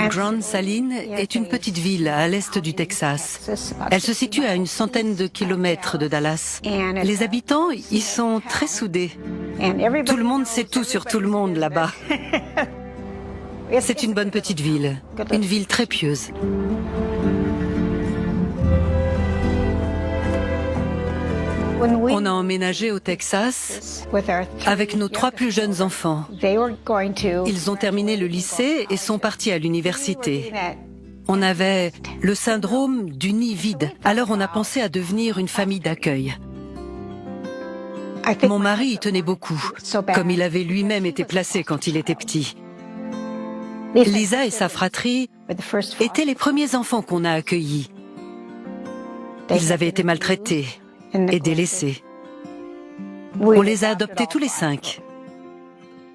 Grand Saline est une petite ville à l'est du Texas. Elle se situe à une centaine de kilomètres de Dallas. Les habitants y sont très soudés. Tout le monde sait tout sur tout le monde là-bas. C'est une bonne petite ville, une ville très pieuse. On a emménagé au Texas avec nos 3 plus jeunes enfants. Ils ont terminé le lycée et sont partis à l'université. On avait le syndrome du nid vide, alors on a pensé à devenir une famille d'accueil. Mon mari y tenait beaucoup, comme il avait lui-même été placé quand il était petit. Lisa et sa fratrie étaient les premiers enfants qu'on a accueillis. Ils avaient été maltraités et délaissés. On les a adoptés tous les 5.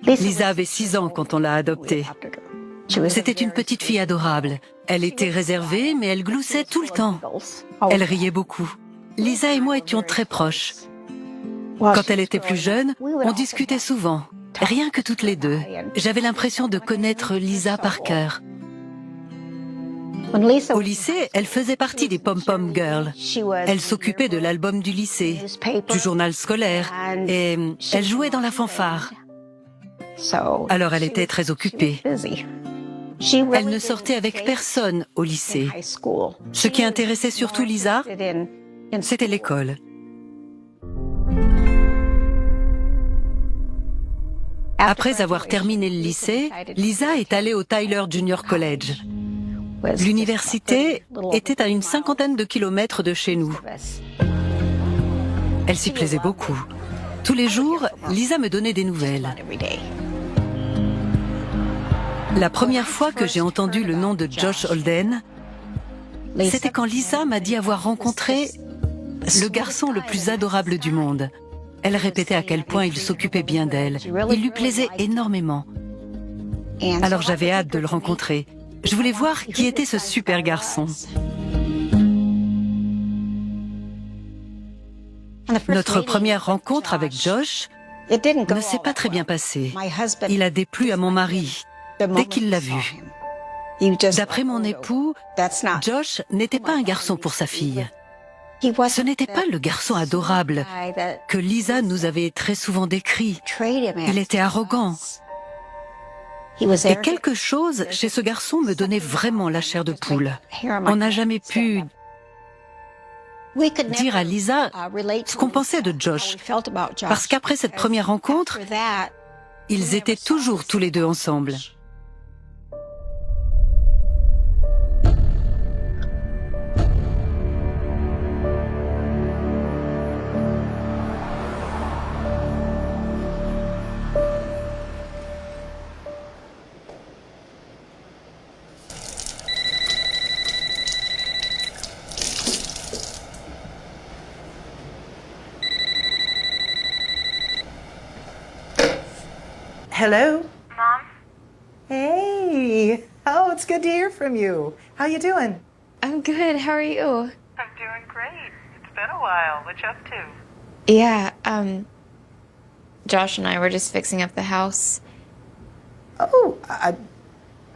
Lisa avait 6 ans quand on l'a adoptée. C'était une petite fille adorable. Elle était réservée, mais elle gloussait tout le temps. Elle riait beaucoup. Lisa et moi étions très proches. Quand elle était plus jeune, on discutait souvent, rien que toutes les deux. J'avais l'impression de connaître Lisa par cœur. Au lycée, elle faisait partie des Pom-Pom Girls. Elle s'occupait de l'album du lycée, du journal scolaire, et elle jouait dans la fanfare. Alors elle était très occupée. Elle ne sortait avec personne au lycée. Ce qui intéressait surtout Lisa, c'était l'école. Après avoir terminé le lycée, Lisa est allée au Tyler Junior College. L'université était à une 50aine de kilomètres de chez nous. Elle s'y plaisait beaucoup. Tous les jours, Lisa me donnait des nouvelles. La première fois que j'ai entendu le nom de Josh Holden, c'était quand Lisa m'a dit avoir rencontré le garçon le plus adorable du monde. Elle répétait à quel point il s'occupait bien d'elle. Il lui plaisait énormément. Alors j'avais hâte de le rencontrer. Je voulais voir qui était ce super garçon. Notre première rencontre avec Josh ne s'est pas très bien passée. Il a déplu à mon mari dès qu'il l'a vu. D'après mon époux, Josh n'était pas un garçon pour sa fille. Ce n'était pas le garçon adorable que Lisa nous avait très souvent décrit. Il était arrogant. Et quelque chose chez ce garçon me donnait vraiment la chair de poule. On n'a jamais pu dire à Lisa ce qu'on pensait de Josh, parce qu'après cette première rencontre, ils étaient toujours tous les deux ensemble. Hello? Mom? Hey! Oh, it's good to hear from you. How you doing? I'm good. How are you? I'm doing great. It's been a while. What you up to? Yeah, Josh and I were just fixing up the house. Oh,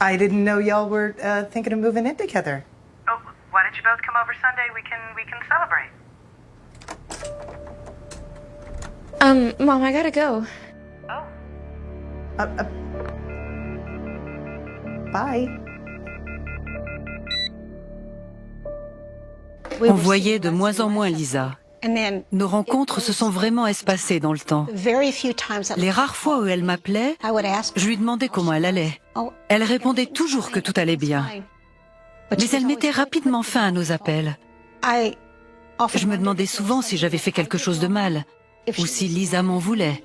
I didn't know y'all were thinking of moving in together. Oh, why don't you both come over Sunday? We can celebrate. Mom, I gotta go. Oh. Bye. On voyait de moins en moins Lisa. Nos rencontres se sont vraiment espacées dans le temps. Les rares fois où elle m'appelait, je lui demandais comment elle allait. Elle répondait toujours que tout allait bien. Mais elle mettait rapidement fin à nos appels. Je me demandais souvent si j'avais fait quelque chose de mal, ou si Lisa m'en voulait.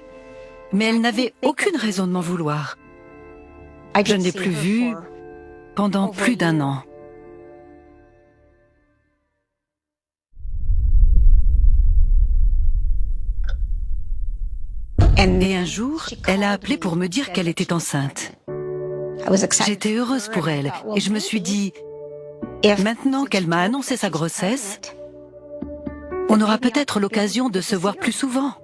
Mais elle n'avait aucune raison de m'en vouloir. Je ne l'ai plus vue pendant plus d'1 an. Et un jour, elle a appelé pour me dire qu'elle était enceinte. J'étais heureuse pour elle et je me suis dit, maintenant qu'elle m'a annoncé sa grossesse, on aura peut-être l'occasion de se voir plus souvent.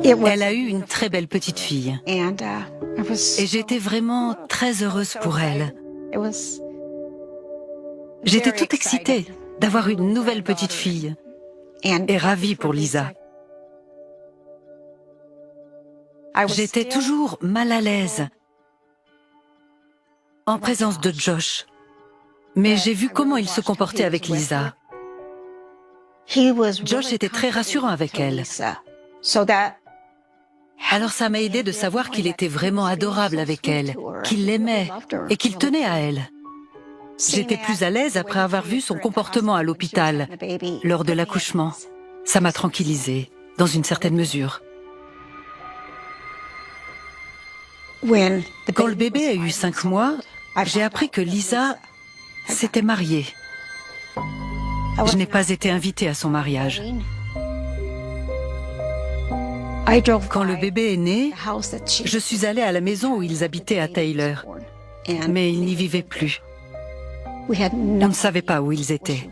Elle a eu une très belle petite fille. Et j'étais vraiment très heureuse pour elle. J'étais toute excitée d'avoir une nouvelle petite fille et ravie pour Lisa. J'étais toujours mal à l'aise en présence de Josh, mais j'ai vu comment il se comportait avec Lisa. Josh était très rassurant avec elle. Alors ça m'a aidé de savoir qu'il était vraiment adorable avec elle, qu'il l'aimait et qu'il tenait à elle. J'étais plus à l'aise après avoir vu son comportement à l'hôpital lors de l'accouchement. Ça m'a tranquillisée, dans une certaine mesure. Quand le bébé a eu 5 mois, j'ai appris que Lisa s'était mariée. Je n'ai pas été invitée à son mariage. Quand le bébé est né, je suis allée à la maison où ils habitaient à Taylor, mais ils n'y vivaient plus. On ne savait pas où ils étaient.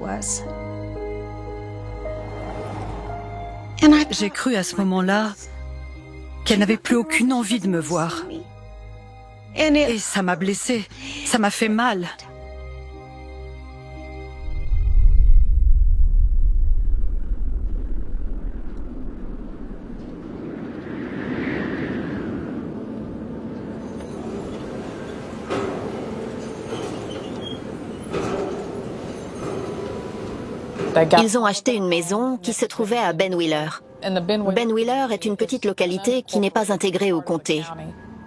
J'ai cru à ce moment-là qu'elle n'avait plus aucune envie de me voir. Et ça m'a blessée, ça m'a fait mal. Ils ont acheté une maison qui se trouvait à Ben Wheeler. Ben Wheeler est une petite localité qui n'est pas intégrée au comté.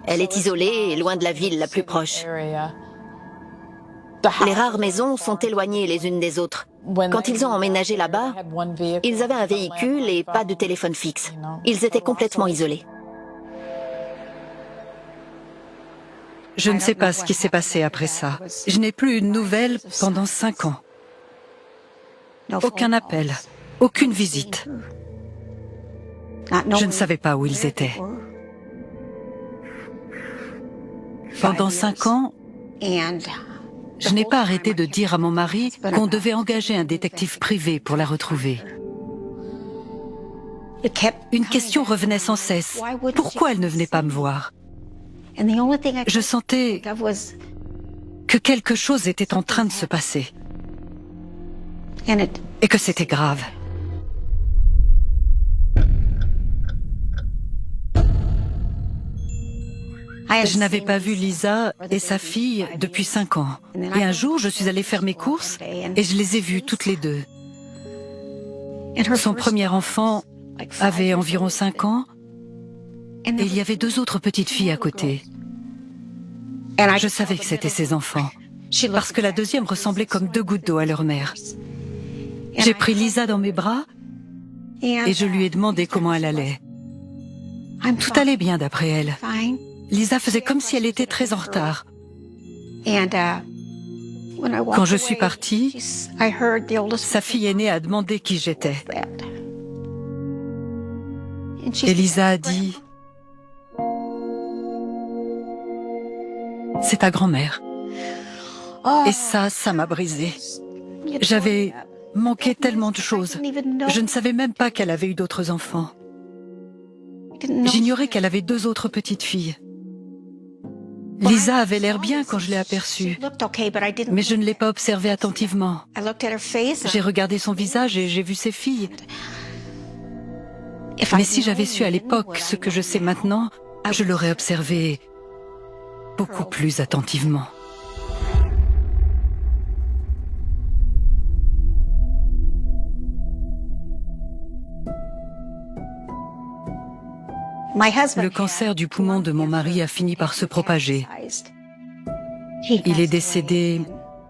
Elle est isolée et loin de la ville la plus proche. Les rares maisons sont éloignées les unes des autres. Quand ils ont emménagé là-bas, ils avaient un véhicule et pas de téléphone fixe. Ils étaient complètement isolés. Je ne sais pas ce qui s'est passé après ça. Je n'ai plus eu de nouvelles pendant 5 ans. Aucun appel, aucune visite. Je ne savais pas où ils étaient. Pendant 5 ans, je n'ai pas arrêté de dire à mon mari qu'on devait engager un détective privé pour la retrouver. Une question revenait sans cesse. Pourquoi elle ne venait pas me voir? Je sentais que quelque chose était en train de se passer. Et que c'était grave. Je n'avais pas vu Lisa et sa fille depuis 5 ans. Et un jour, je suis allée faire mes courses et je les ai vues toutes les deux. Son premier enfant avait environ 5 ans et il y avait 2 autres petites filles à côté. Je savais que c'était ses enfants parce que la deuxième ressemblait comme 2 gouttes d'eau à leur mère. J'ai pris Lisa dans mes bras et je lui ai demandé comment elle allait. Tout allait bien d'après elle. Lisa faisait comme si elle était très en retard. Quand je suis partie, sa fille aînée a demandé qui j'étais. Et Lisa a dit « C'est ta grand-mère ». Et ça m'a brisée. J'avais manqué tellement de choses. Je ne savais même pas qu'elle avait eu d'autres enfants. J'ignorais qu'elle avait 2 autres petites filles. Lisa avait l'air bien quand je l'ai aperçue, mais je ne l'ai pas observée attentivement. J'ai regardé son visage et j'ai vu ses filles. Mais si j'avais su à l'époque ce que je sais maintenant, je l'aurais observée beaucoup plus attentivement. Le cancer du poumon de mon mari a fini par se propager. Il est décédé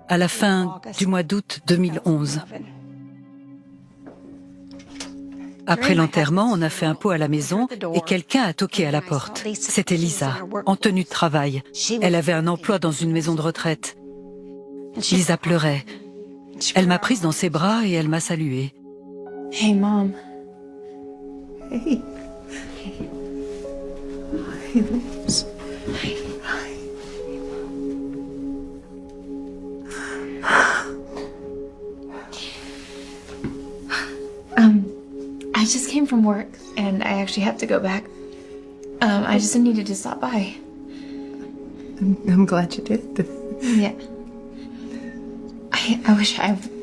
à la fin du mois d'août 2011. Après l'enterrement, on a fait un pot à la maison et quelqu'un a toqué à la porte. C'était Lisa, en tenue de travail. Elle avait un emploi dans une maison de retraite. Lisa pleurait. Elle m'a prise dans ses bras et elle m'a saluée. Hey, Mom. Hey. I just came from work and I actually have to go back. I just needed to stop by. I'm glad you did. Yeah. I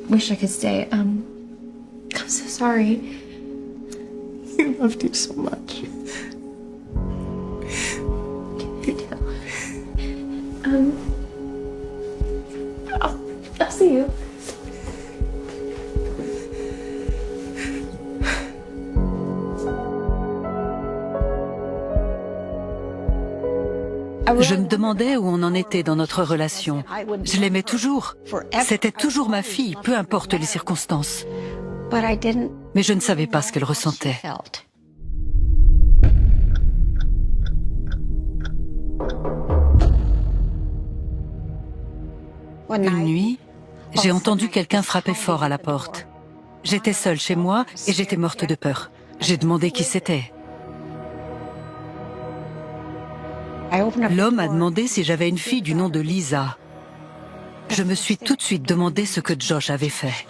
wish I could stay. I'm so sorry. He loved you so much. I'll see you. Je me demandais où on en était dans notre relation. Je l'aimais toujours. C'était toujours ma fille, peu importe les circonstances. Mais je ne savais pas ce qu'elle ressentait. Une nuit, j'ai entendu quelqu'un frapper fort à la porte. J'étais seule chez moi et j'étais morte de peur. J'ai demandé qui c'était. L'homme a demandé si j'avais une fille du nom de Lisa. Je me suis tout de suite demandé ce que Josh avait fait.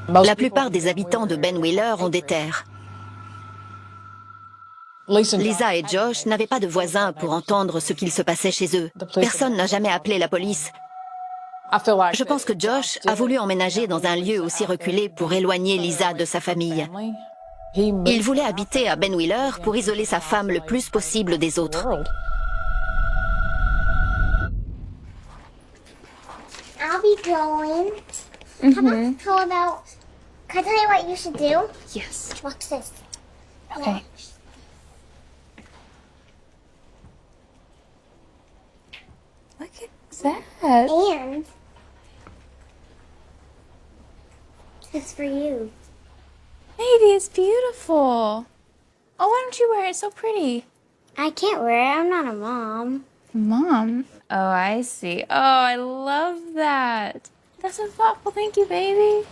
La plupart des habitants de Ben Wheeler ont des terres. Lisa et Josh n'avaient pas de voisins pour entendre ce qu'il se passait chez eux. Personne n'a jamais appelé la police. Je pense que Josh a voulu emménager dans un lieu aussi reculé pour éloigner Lisa de sa famille. Il voulait habiter à Ben Wheeler pour isoler sa femme le plus possible des autres. I'll be going. How about... Can I tell you what you should do? Yes. Watch this. Okay. Look at that. And... it's for you. Baby, it's beautiful. Oh, why don't you wear it? It's so pretty. I can't wear it. I'm not a mom. Mom? Oh, I see. Oh, I love that. That's so thoughtful. Thank you, baby.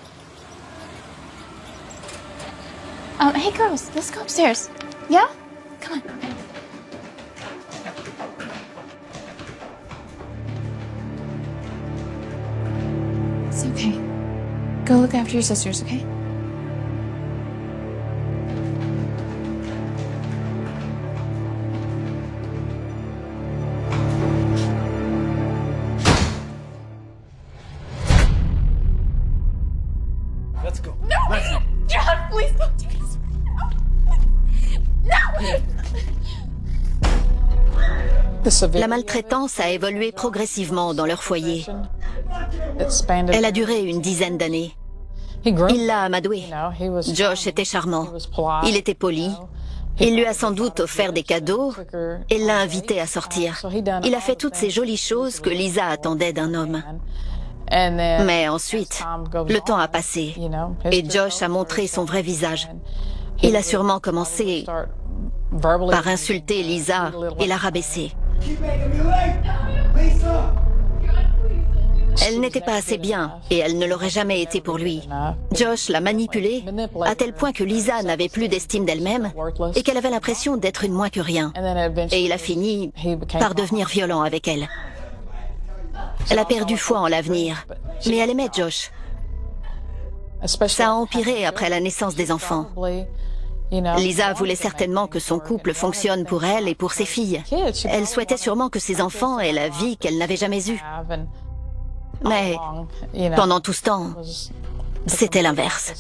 Hey, girls, let's go upstairs. Yeah? Come on. It's okay. Go look after your sisters, okay? Let's go. No! John, please don't do this. No! La maltraitance a évolué progressivement dans leur foyer. Elle a duré une dizaine d'années. Il l'a amadoué. Josh était charmant. Il était poli. Il lui a sans doute offert des cadeaux et l'a invité à sortir. Il a fait toutes ces jolies choses que Lisa attendait d'un homme. Mais ensuite, le temps a passé et Josh a montré son vrai visage. Il a sûrement commencé par insulter Lisa et la rabaisser. Elle n'était pas assez bien et elle ne l'aurait jamais été pour lui. Josh l'a manipulée à tel point que Lisa n'avait plus d'estime d'elle-même et qu'elle avait l'impression d'être une moins que rien. Et il a fini par devenir violent avec elle. Elle a perdu foi en l'avenir, mais elle aimait Josh. Ça a empiré après la naissance des enfants. Lisa voulait certainement que son couple fonctionne pour elle et pour ses filles. Elle souhaitait sûrement que ses enfants aient la vie qu'elle n'avait jamais eue. Mais pendant tout ce temps, c'était l'inverse.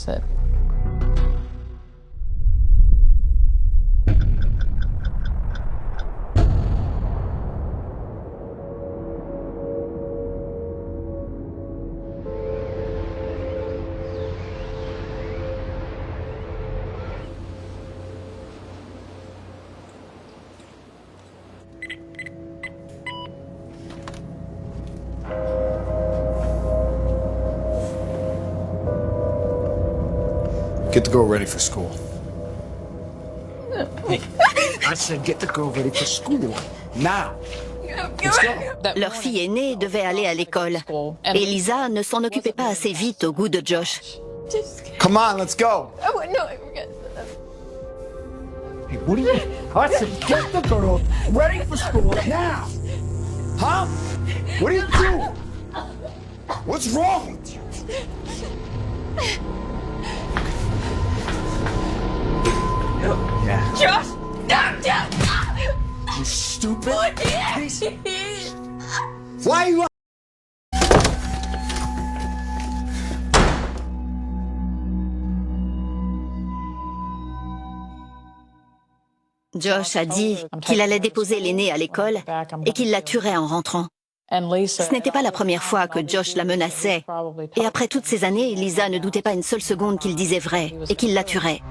Get the girl ready for school. Hey, I said get the girl ready for school. Now. Let's go. Leur fille aînée devait aller à l'école. Et Lisa ne s'en occupait pas assez vite au goût de Josh. Come on, let's go. Oh, no, I forget. Hey, what are you? I said, get the girl ready for school now. Huh? What are you doing? What's wrong with you? Yeah. Josh! No, Josh! You stupid piece. Why are you? Josh a dit qu'il allait déposer l'aîné à l'école et qu'il la tuerait en rentrant. Ce n'était pas la première fois que Josh la menaçait. Et après toutes ces années, Lisa ne doutait pas une seule seconde qu'il disait vrai et qu'il la tuerait.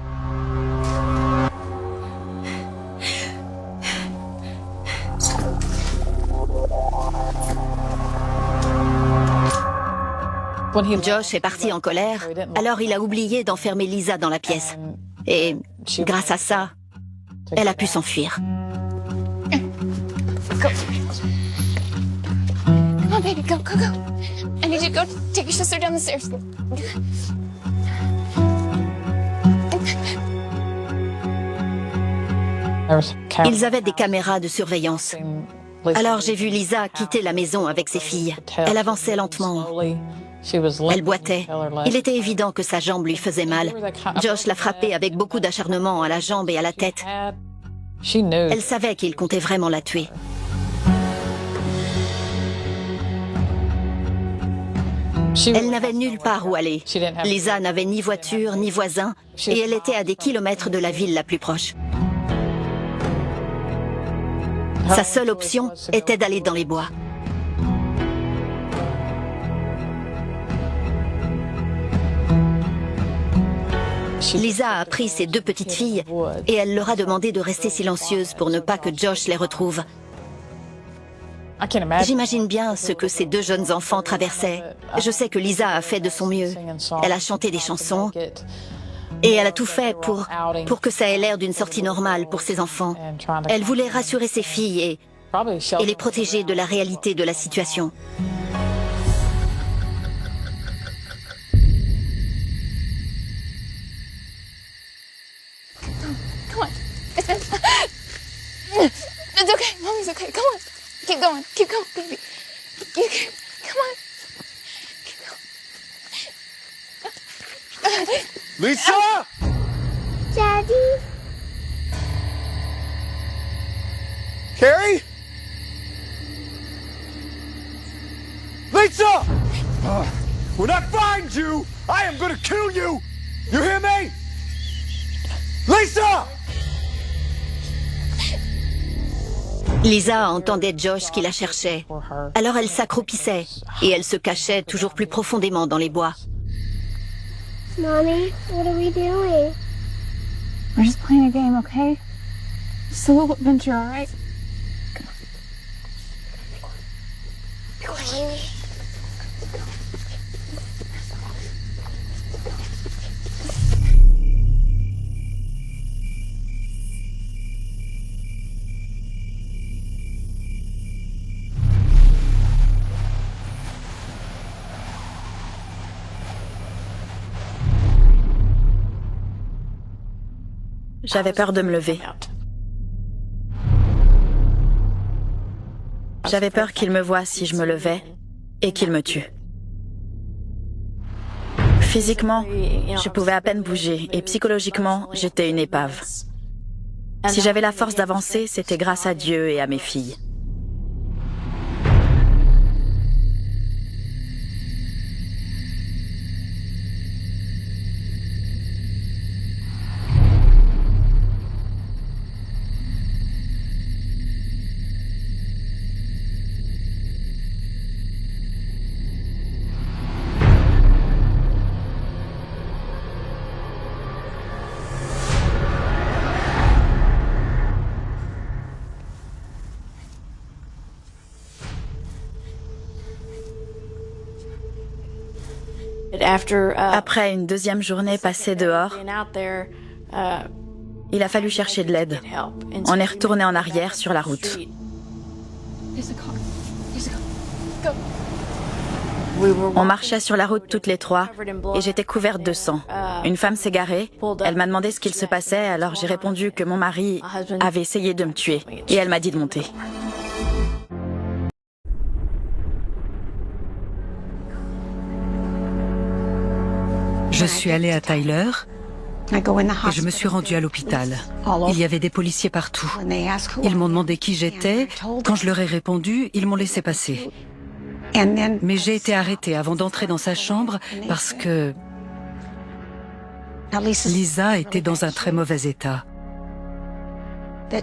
Josh est parti en colère, alors il a oublié d'enfermer Lisa dans la pièce. Et grâce à ça, elle a pu s'enfuir. Go. Come on, baby, go, go, go. I need you to go take your sister down the stairs. Ils avaient des caméras de surveillance. Alors j'ai vu Lisa quitter la maison avec ses filles. Elle avançait lentement. Elle boitait. Il était évident que sa jambe lui faisait mal. Josh l'a frappée avec beaucoup d'acharnement à la jambe et à la tête. Elle savait qu'il comptait vraiment la tuer. Elle n'avait nulle part où aller. Lisa n'avait ni voiture, ni voisin, et elle était à des kilomètres de la ville la plus proche. Sa seule option était d'aller dans les bois. Lisa a pris ses deux petites filles et elle leur a demandé de rester silencieuses pour ne pas que Josh les retrouve. J'imagine bien ce que ces deux jeunes enfants traversaient. Je sais que Lisa a fait de son mieux. Elle a chanté des chansons et elle a tout fait pour que ça ait l'air d'une sortie normale pour ses enfants. Elle voulait rassurer ses filles et les protéger de la réalité de la situation. Come on. It's okay. Mommy's okay. Come on. Keep going. Keep going, baby. Come on. Keep going. Lisa! Daddy? Carrie? Lisa! When I find you, I am gonna kill you! You hear me? Lisa! Lisa entendait Josh qui la cherchait. Alors elle s'accroupissait et elle se cachait toujours plus profondément dans les bois. Mommy, what are we doing? We're just playing a game, okay? Just a little adventure, all right? J'avais peur de me lever. J'avais peur qu'il me voie si je me levais et qu'il me tue. Physiquement, je pouvais à peine bouger et psychologiquement, j'étais une épave. Si j'avais la force d'avancer, c'était grâce à Dieu et à mes filles. Après une deuxième journée passée dehors, il a fallu chercher de l'aide. On est retourné en arrière sur la route. On marchait sur la route toutes les trois et j'étais couverte de sang. Une femme s'est garée, elle m'a demandé ce qu'il se passait, alors j'ai répondu que mon mari avait essayé de me tuer et elle m'a dit de monter. Je suis allée à Tyler et je me suis rendue à l'hôpital. Il y avait des policiers partout. Ils m'ont demandé qui j'étais. Quand je leur ai répondu, ils m'ont laissé passer. Mais j'ai été arrêtée avant d'entrer dans sa chambre parce que Lisa était dans un très mauvais état.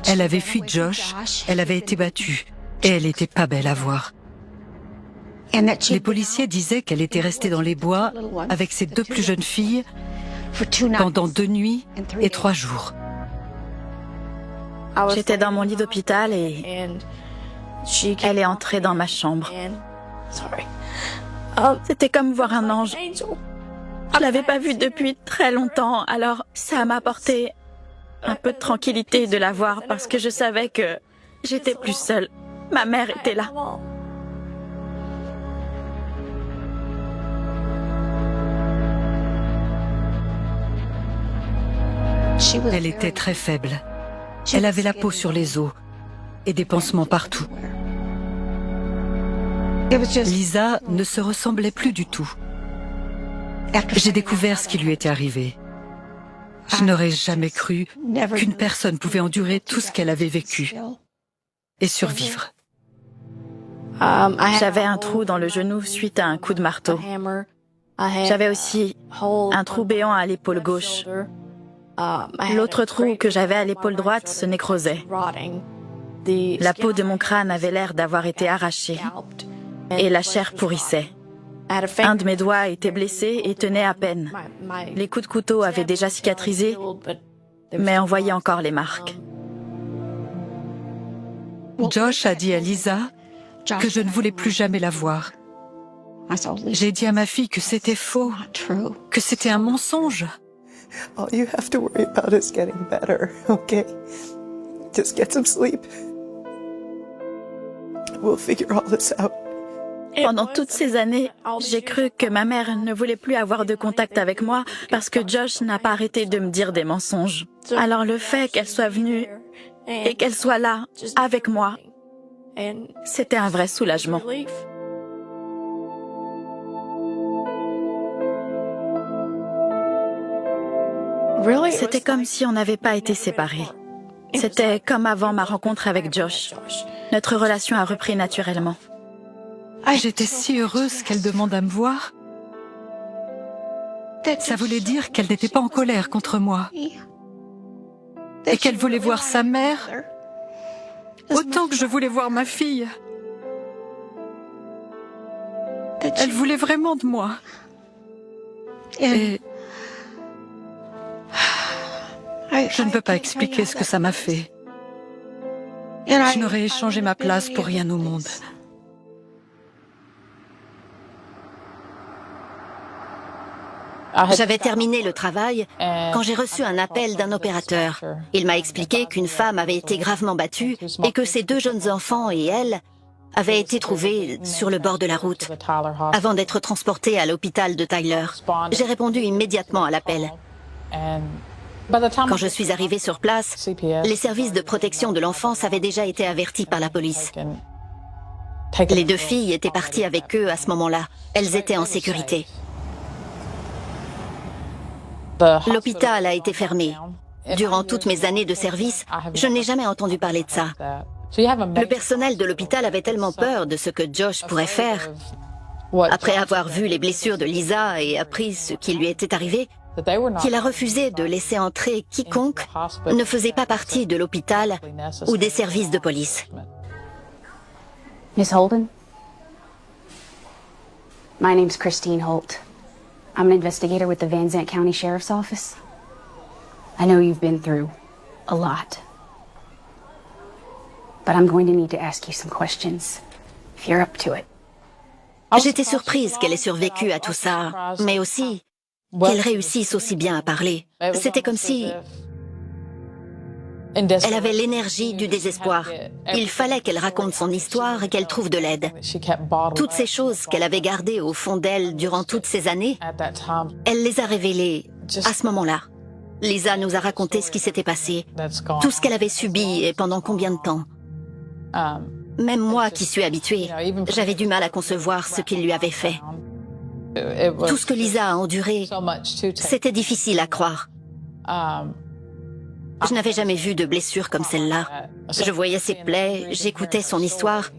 Elle avait fui Josh, elle avait été battue et elle était pas belle à voir. Les policiers disaient qu'elle était restée dans les bois avec ses 2 plus jeunes filles pendant 2 nuits et 3 jours. J'étais dans mon lit d'hôpital et elle est entrée dans ma chambre. C'était comme voir un ange. Je l'avais pas vue depuis très longtemps, alors ça m'a apporté un peu de tranquillité de la voir parce que je savais que j'étais plus seule. Ma mère était là. Elle était très faible. Elle avait la peau sur les os et des pansements partout. Lisa ne se ressemblait plus du tout. J'ai découvert ce qui lui était arrivé. Je n'aurais jamais cru qu'une personne pouvait endurer tout ce qu'elle avait vécu et survivre. J'avais un trou dans le genou suite à un coup de marteau. J'avais aussi un trou béant à l'épaule gauche. L'autre trou que j'avais à l'épaule droite se nécrosait. La peau de mon crâne avait l'air d'avoir été arrachée et la chair pourrissait. Un de mes doigts était blessé et tenait à peine. Les coups de couteau avaient déjà cicatrisé, mais on voyait encore les marques. Josh a dit à Lisa que je ne voulais plus jamais la voir. J'ai dit à ma fille que c'était faux, que c'était un mensonge. All you have to worry about is getting better, okay? Just get some sleep. We'll figure all this out. Pendant toutes ces années, j'ai cru que ma mère ne voulait plus avoir de contact avec moi parce que Josh n'a pas arrêté de me dire des mensonges. Alors le fait qu'elle soit venue et qu'elle soit là, avec moi, c'était un vrai soulagement. C'était comme si on n'avait pas été séparés. C'était comme avant ma rencontre avec Josh. Notre relation a repris naturellement. J'étais si heureuse qu'elle demande à me voir. Ça voulait dire qu'elle n'était pas en colère contre moi. Et qu'elle voulait voir sa mère autant que je voulais voir ma fille. Elle voulait vraiment de moi. Et je ne peux pas expliquer ce que ça m'a fait. Je n'aurais échangé ma place pour rien au monde. J'avais terminé le travail quand j'ai reçu un appel d'un opérateur. Il m'a expliqué qu'une femme avait été gravement battue et que ses 2 jeunes enfants et elle avaient été trouvés sur le bord de la route avant d'être transportés à l'hôpital de Tyler. J'ai répondu immédiatement à l'appel. Quand je suis arrivée sur place, les services de protection de l'enfance avaient déjà été avertis par la police. Les 2 filles étaient parties avec eux à ce moment-là. Elles étaient en sécurité. L'hôpital a été fermé. Durant toutes mes années de service, je n'ai jamais entendu parler de ça. Le personnel de l'hôpital avait tellement peur de ce que Josh pourrait faire, après avoir vu les blessures de Lisa et appris ce qui lui était arrivé, qu'il a refusé de laisser entrer quiconque ne faisait pas partie de l'hôpital ou des services de police. Miss Holden? My name's Christine Holt. I'm an investigator with the Van Zandt County Sheriff's Office. I know you've been through a lot. But I'm going to need to ask you some questions, if you're up to it. J'étais surprise qu'elle ait survécu à tout ça, mais aussi qu'elle réussisse aussi bien à parler. C'était comme si Elle avait l'énergie du désespoir. Il fallait qu'elle raconte son histoire et qu'elle trouve de l'aide. Toutes ces choses qu'elle avait gardées au fond d'elle durant toutes ces années, elle les a révélées à ce moment-là. Lisa nous a raconté ce qui s'était passé, tout ce qu'elle avait subi et pendant combien de temps. Même moi qui suis habituée, j'avais du mal à concevoir ce qu'il lui avait fait. Tout ce que Lisa a enduré, c'était difficile à croire. Je n'avais jamais vu de blessure comme celle-là. Je voyais ses plaies, j'écoutais son histoire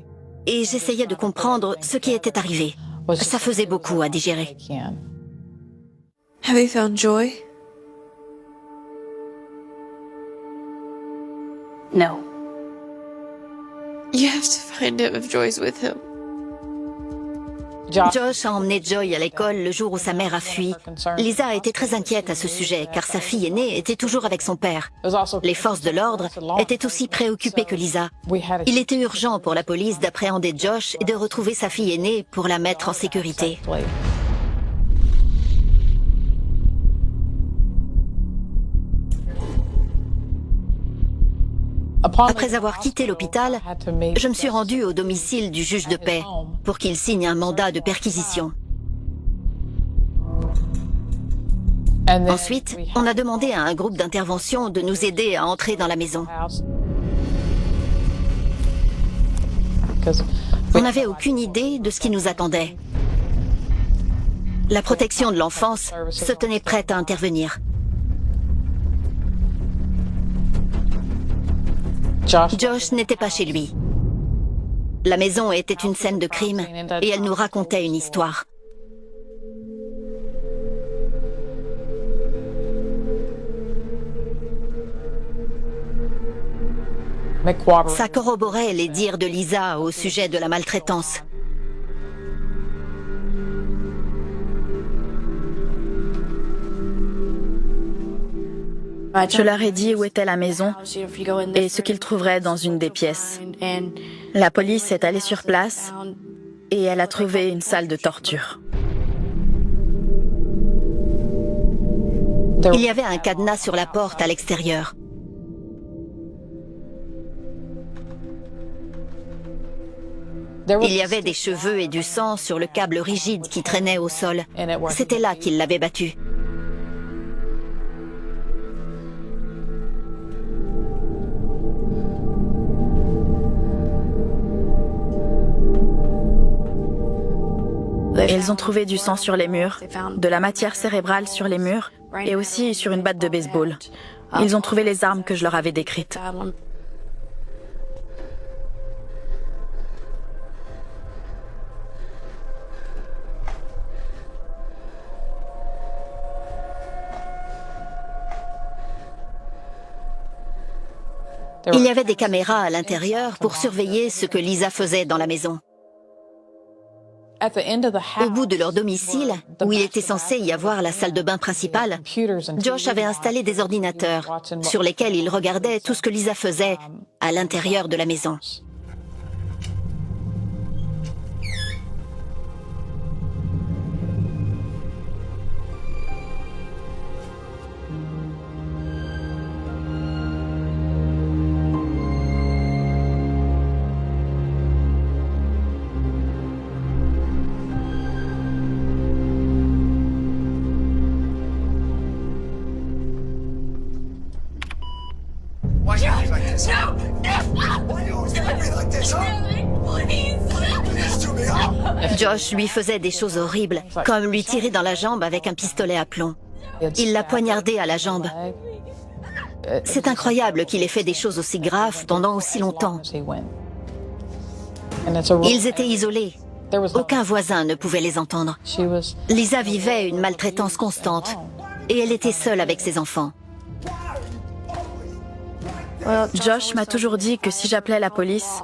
et j'essayais de comprendre ce qui était arrivé. Ça faisait beaucoup à digérer. Have you found Joy? No. You have to find him if Joy's with him. Josh a emmené Joy à l'école le jour où sa mère a fui. Lisa a été très inquiète à ce sujet car sa fille aînée était toujours avec son père. Les forces de l'ordre étaient aussi préoccupées que Lisa. Il était urgent pour la police d'appréhender Josh et de retrouver sa fille aînée pour la mettre en sécurité. Après avoir quitté l'hôpital, je me suis rendue au domicile du juge de paix pour qu'il signe un mandat de perquisition. Ensuite, on a demandé à un groupe d'intervention de nous aider à entrer dans la maison. On n'avait aucune idée de ce qui nous attendait. La protection de l'enfance se tenait prête à intervenir. Josh n'était pas chez lui. La maison était une scène de crime et elle nous racontait une histoire. Ça corroborait les dires de Lisa au sujet de la maltraitance. Je leur ai dit où était la maison et ce qu'ils trouveraient dans une des pièces. La police est allée sur place et elle a trouvé une salle de torture. Il y avait un cadenas sur la porte à l'extérieur. Il y avait des cheveux et du sang sur le câble rigide qui traînait au sol. C'était là qu'il l'avait battu. Ils ont trouvé du sang sur les murs, de la matière cérébrale sur les murs et aussi sur une batte de baseball. Ils ont trouvé les armes que je leur avais décrites. Il y avait des caméras à l'intérieur pour surveiller ce que Lisa faisait dans la maison. Au bout de leur domicile, où il était censé y avoir la salle de bain principale, Josh avait installé des ordinateurs sur lesquels il regardait tout ce que Lisa faisait à l'intérieur de la maison. Josh lui faisait des choses horribles, comme lui tirer dans la jambe avec un pistolet à plomb. Il l'a poignardé à la jambe. C'est incroyable qu'il ait fait des choses aussi graves pendant aussi longtemps. Ils étaient isolés. Aucun voisin ne pouvait les entendre. Lisa vivait une maltraitance constante et elle était seule avec ses enfants. Josh m'a toujours dit que si j'appelais la police,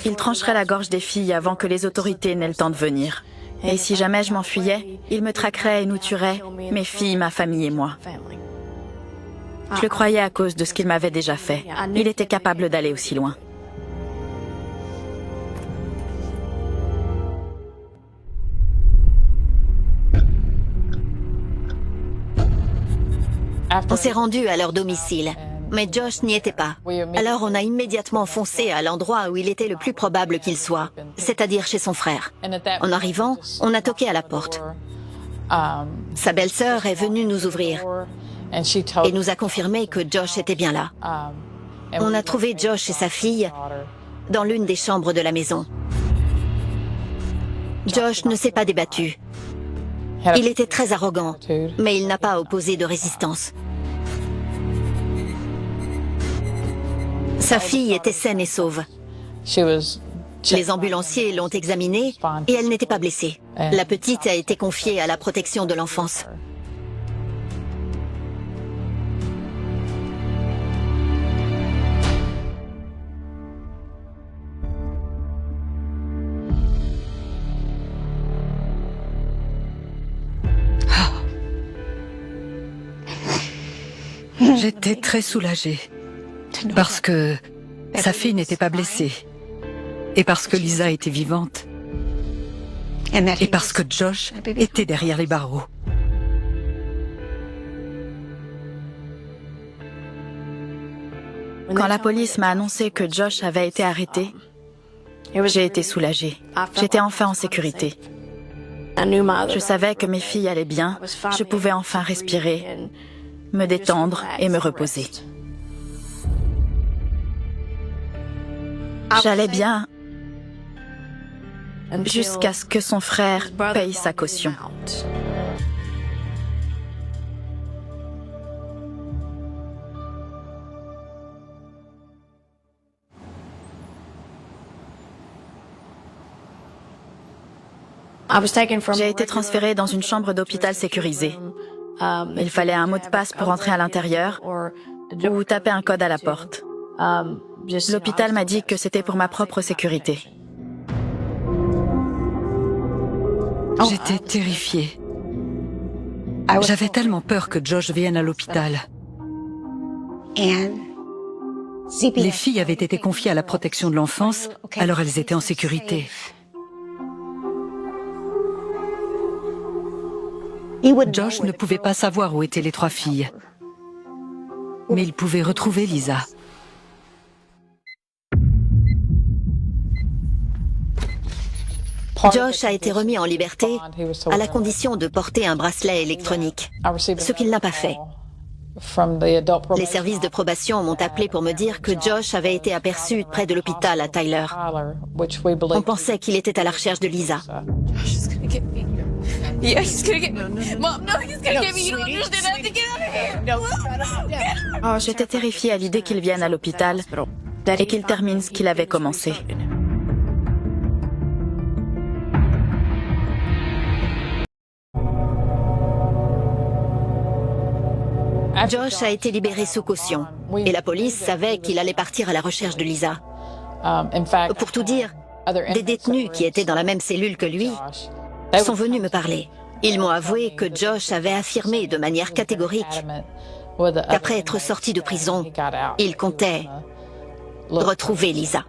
il trancherait la gorge des filles avant que les autorités n'aient le temps de venir. Et si jamais je m'enfuyais, il me traquerait et nous tuerait, mes filles, ma famille et moi. Je le croyais à cause de ce qu'il m'avait déjà fait. Il était capable d'aller aussi loin. On s'est rendu à leur domicile. Mais Josh n'y était pas. Alors on a immédiatement foncé à l'endroit où il était le plus probable qu'il soit, c'est-à-dire chez son frère. En arrivant, on a toqué à la porte. Sa belle-sœur est venue nous ouvrir et nous a confirmé que Josh était bien là. On a trouvé Josh et sa fille dans l'une des chambres de la maison. Josh ne s'est pas débattu. Il était très arrogant, mais il n'a pas opposé de résistance. Sa fille était saine et sauve. Les ambulanciers l'ont examinée et elle n'était pas blessée. La petite a été confiée à la protection de l'enfance. J'étais très soulagée. Parce que sa fille n'était pas blessée. Et parce que Lisa était vivante. Et parce que Josh était derrière les barreaux. Quand la police m'a annoncé que Josh avait été arrêté, j'ai été soulagée. J'étais enfin en sécurité. Je savais que mes filles allaient bien. Je pouvais enfin respirer, me détendre et me reposer. J'allais bien jusqu'à ce que son frère paye sa caution. J'ai été transférée dans une chambre d'hôpital sécurisée. Il fallait un mot de passe pour entrer à l'intérieur ou taper un code à la porte. L'hôpital m'a dit que c'était pour ma propre sécurité. J'étais terrifiée. J'avais tellement peur que Josh vienne à l'hôpital. Les filles avaient été confiées à la protection de l'enfance, alors elles étaient en sécurité. Josh ne pouvait pas savoir où étaient les 3 filles. Mais il pouvait retrouver Lisa. Josh a été remis en liberté à la condition de porter un bracelet électronique, ce qu'il n'a pas fait. Les services de probation m'ont appelé pour me dire que Josh avait été aperçu près de l'hôpital à Tyler. On pensait qu'il était à la recherche de Lisa. J'étais terrifiée à l'idée qu'il vienne à l'hôpital et qu'il termine ce qu'il avait commencé. Josh a été libéré sous caution et la police savait qu'il allait partir à la recherche de Lisa. Pour tout dire, des détenus qui étaient dans la même cellule que lui sont venus me parler. Ils m'ont avoué que Josh avait affirmé de manière catégorique qu'après être sorti de prison, il comptait retrouver Lisa.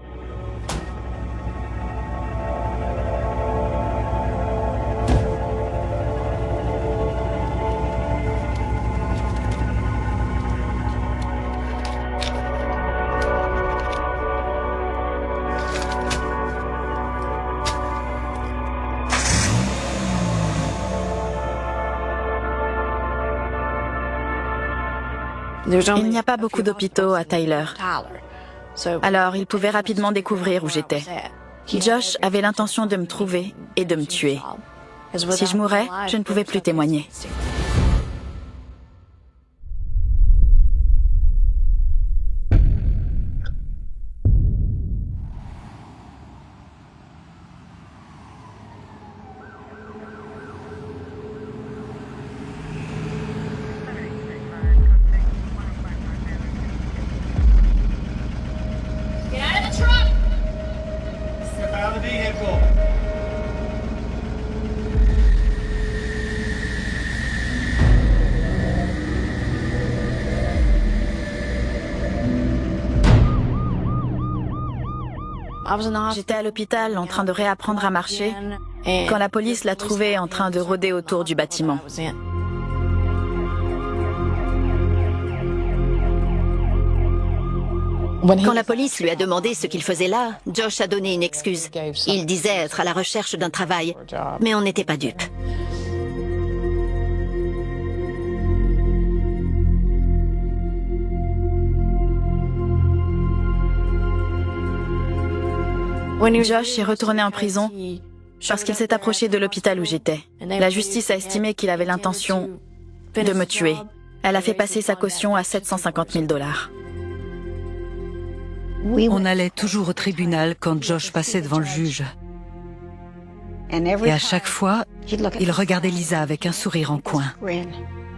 Il n'y a pas beaucoup d'hôpitaux à Tyler. Alors, il pouvait rapidement découvrir où j'étais. Josh avait l'intention de me trouver et de me tuer. Si je mourais, je ne pouvais plus témoigner. J'étais à l'hôpital en train de réapprendre à marcher quand la police l'a trouvé en train de rôder autour du bâtiment. Quand la police lui a demandé ce qu'il faisait là, Josh a donné une excuse. Il disait être à la recherche d'un travail, mais on n'était pas dupes. Josh est retourné en prison parce qu'il s'est approché de l'hôpital où j'étais. La justice a estimé qu'il avait l'intention de me tuer. Elle a fait passer sa caution à 750 000 $. On allait toujours au tribunal quand Josh passait devant le juge. Et à chaque fois, il regardait Lisa avec un sourire en coin.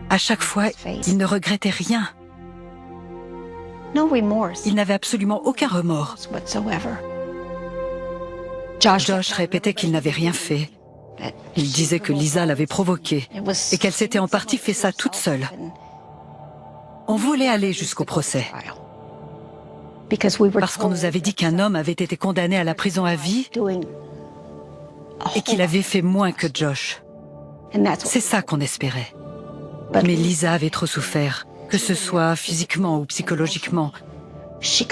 À chaque fois, il ne regrettait rien. Il n'avait absolument aucun remords. Josh répétait qu'il n'avait rien fait. Il disait que Lisa l'avait provoqué et qu'elle s'était en partie fait ça toute seule. On voulait aller jusqu'au procès. Parce qu'on nous avait dit qu'un homme avait été condamné à la prison à vie et qu'il avait fait moins que Josh. C'est ça qu'on espérait. Mais Lisa avait trop souffert, que ce soit physiquement ou psychologiquement.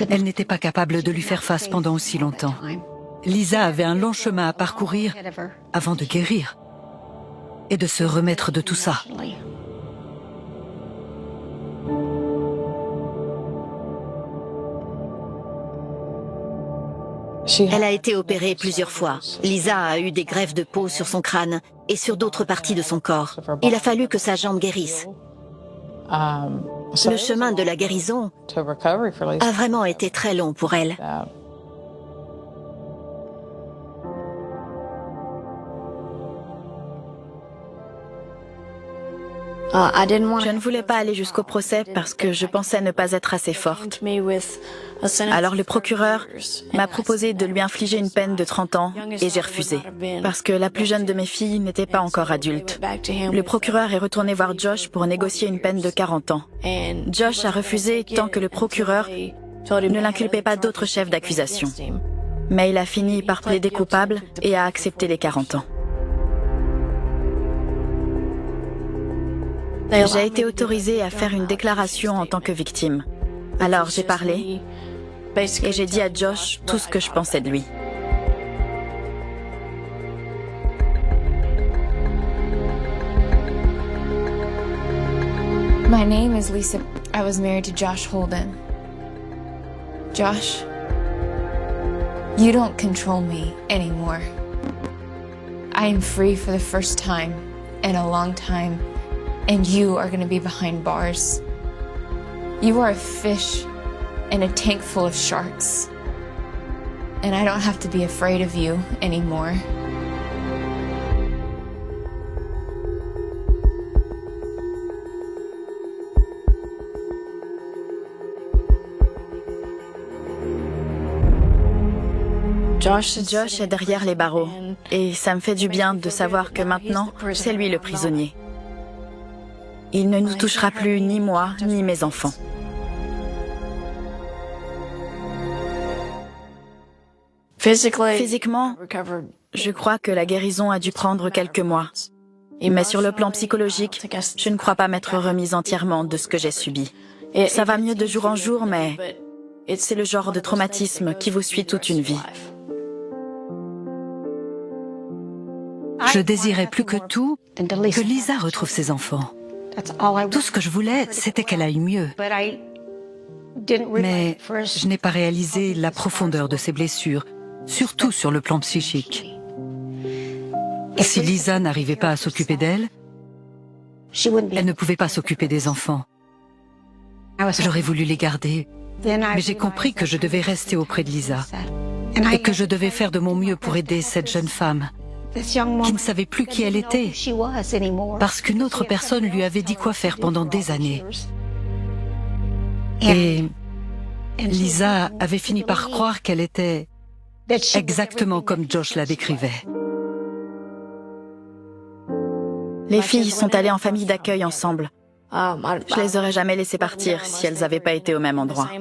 Elle n'était pas capable de lui faire face pendant aussi longtemps. Lisa avait un long chemin à parcourir avant de guérir et de se remettre de tout ça. Elle a été opérée plusieurs fois. Lisa a eu des greffes de peau sur son crâne et sur d'autres parties de son corps. Il a fallu que sa jambe guérisse. Le chemin de la guérison a vraiment été très long pour elle. Je ne voulais pas aller jusqu'au procès parce que je pensais ne pas être assez forte. Alors le procureur m'a proposé de lui infliger une peine de 30 ans et j'ai refusé, parce que la plus jeune de mes filles n'était pas encore adulte. Le procureur est retourné voir Josh pour négocier une peine de 40 ans. Josh a refusé tant que le procureur ne l'inculpait pas d'autres chefs d'accusation. Mais il a fini par plaider coupable et a accepté les 40 ans. J'ai été autorisée à faire une déclaration en tant que victime. Alors j'ai parlé et j'ai dit à Josh tout ce que je pensais de lui. My name is Lisa. I was married to Josh Holden. Josh, you don't control me anymore. I am free for the first time in a long time. And you are going to be behind bars. You are a fish in a tank full of sharks. And I don't have to be afraid of you anymore. Josh est derrière les barreaux. Et ça me fait du bien de savoir que maintenant, c'est lui le prisonnier. Il ne nous touchera plus, ni moi, ni mes enfants. Physiquement, je crois que la guérison a dû prendre quelques mois. Mais sur le plan psychologique, je ne crois pas m'être remise entièrement de ce que j'ai subi. Ça va mieux de jour en jour, mais c'est le genre de traumatisme qui vous suit toute une vie. Je désirais plus que tout que Lisa retrouve ses enfants. Tout ce que je voulais, c'était qu'elle aille mieux. Mais je n'ai pas réalisé la profondeur de ses blessures, surtout sur le plan psychique. Si Lisa n'arrivait pas à s'occuper d'elle, elle ne pouvait pas s'occuper des enfants. J'aurais voulu les garder, mais j'ai compris que je devais rester auprès de Lisa et que je devais faire de mon mieux pour aider cette jeune femme qui ne savait plus qui elle était, parce qu'une autre personne lui avait dit quoi faire pendant des années. Et Lisa avait fini par croire qu'elle était exactement comme Josh la décrivait. Les filles sont allées en famille d'accueil ensemble. Je les aurais jamais laissées partir si elles n'avaient pas été au même endroit.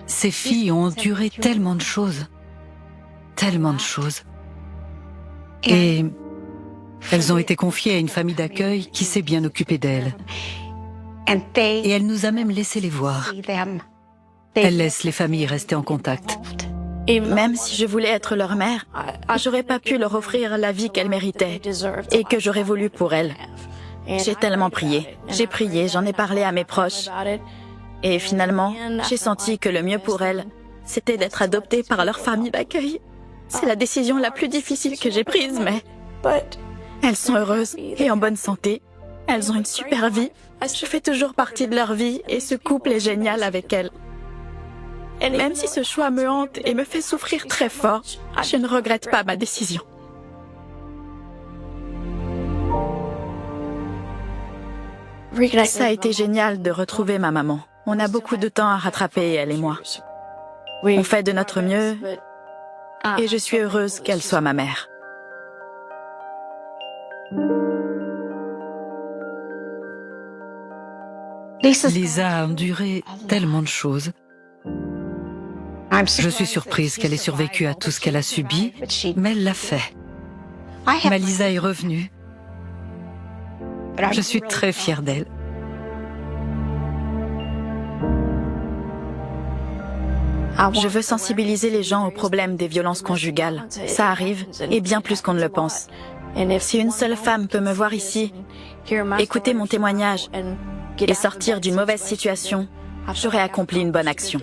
Ces filles ont enduré tellement de choses. Tellement de choses. Et elles ont été confiées à une famille d'accueil qui s'est bien occupée d'elles. Et elle nous a même laissé les voir. Elle laisse les familles rester en contact. Et même si je voulais être leur mère, j'aurais pas pu leur offrir la vie qu'elles méritaient et que j'aurais voulu pour elles. J'ai tellement prié. J'ai prié, j'en ai parlé à mes proches. Et finalement, j'ai senti que le mieux pour elles, c'était d'être adoptées par leur famille d'accueil. C'est la décision la plus difficile que j'ai prise, mais elles sont heureuses et en bonne santé. Elles ont une super vie. Je fais toujours partie de leur vie et ce couple est génial avec elles. Même si ce choix me hante et me fait souffrir très fort, je ne regrette pas ma décision. Ça a été génial de retrouver ma maman. On a beaucoup de temps à rattraper, elle et moi. On fait de notre mieux et je suis heureuse qu'elle soit ma mère. Lisa a enduré tellement de choses. Je suis surprise qu'elle ait survécu à tout ce qu'elle a subi, mais elle l'a fait. Ma Lisa est revenue. Je suis très fière d'elle. Je veux sensibiliser les gens aux problèmes des violences conjugales. Ça arrive, et bien plus qu'on ne le pense. Si une seule femme peut me voir ici, écouter mon témoignage et sortir d'une mauvaise situation, j'aurai accompli une bonne action.